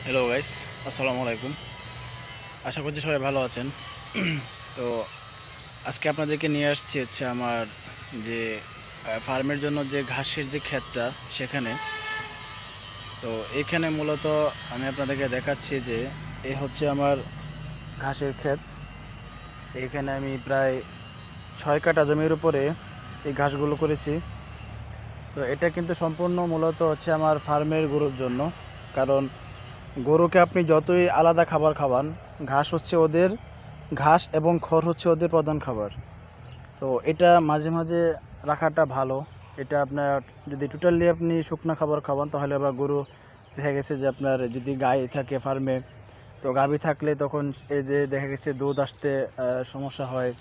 Hello guys, আসসালামু আলাইকুম। আশা করছি সবাই ভালো আছেন। তো আজকে আপনাদেরকে নিয়ে আসছি হচ্ছে আমার যে ফার্মের জন্য যে ঘাসের যে ক্ষেতটা সেখানে। তো এইখানে মূলত আমি আপনাদেরকে দেখাচ্ছি যে এ হচ্ছে আমার ঘাসের ক্ষেত। এইখানে আমি প্রায় 6 কাঠা জমির উপরে এই ঘাসগুলো করেছি। তো এটা কিন্তু সম্পূর্ণ মূলত হচ্ছে আমার ফার্মের গরুর জন্য। কারণ গরুকে আপনি যতই আলাদা খাবার খাওয়ান, ঘাস হচ্ছে ওদের, ঘাস এবং খড় হচ্ছে ওদের প্রধান খাবার। তো এটা মাঝে মাঝে রাখাটা ভালো। এটা আপনার যদি টোটালি আপনি শুকনো খাবার খাওয়ান তাহলে আবার গরু দেখা গেছে যে আপনার যদি গাই থাকে ফার্মে, তো গাভী থাকলে তখন এই যে দেখা গেছে দুধ আসতে সমস্যা হয়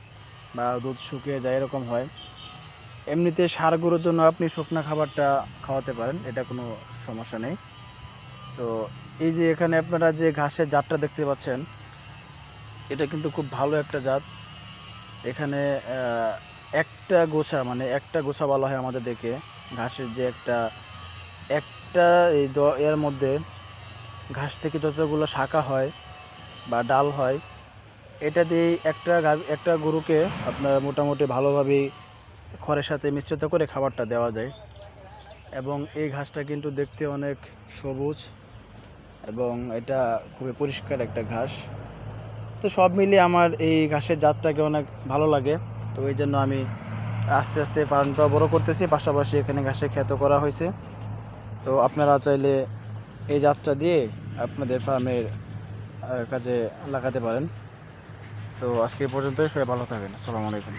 বা দুধ শুকিয়ে যায়, এরকম হয়। এমনিতে ষাঁড় গরুর জন্য আপনি শুকনা খাবারটা খাওয়াতে পারেন, এটা কোনো সমস্যা নেই। তো এই যে এখানে আপনারা যে ঘাসের জাতটা দেখতে পাচ্ছেন, এটা কিন্তু খুব ভালো একটা জাত। এখানে একটা গোছা, মানে একটা গোছা বলা হয় আমাদের দেখে। ঘাসের যে একটা একটা এই এর মধ্যে ঘাস থেকে যতগুলো শাখা হয় বা ডাল হয়, এটা দিয়ে একটা গরুকে আপনার মোটামুটি ভালোভাবেই খড়ের সাথে মিশ্রিত করে খাবারটা দেওয়া যায়। এবং এই ঘাসটা কিন্তু দেখতে অনেক সবুজ এবং এটা খুবই পরিষ্কার একটা ঘাস। তো সব মিলিয়ে আমার এই ঘাসের জাতটাকে অনেক ভালো লাগে। তো এই জন্য আমি আস্তে আস্তে ফার্মটা বড় করতেছি, পাশাপাশি এখানে ঘাসের ক্ষেতও করা হয়েছে। তো আপনারা চাইলে এই জাতটা দিয়ে আপনাদের ফার্মের কাজে লাগাতে পারেন। তো আজকে এই পর্যন্তই, সবাই ভালো থাকেন। আসসালামু আলাইকুম।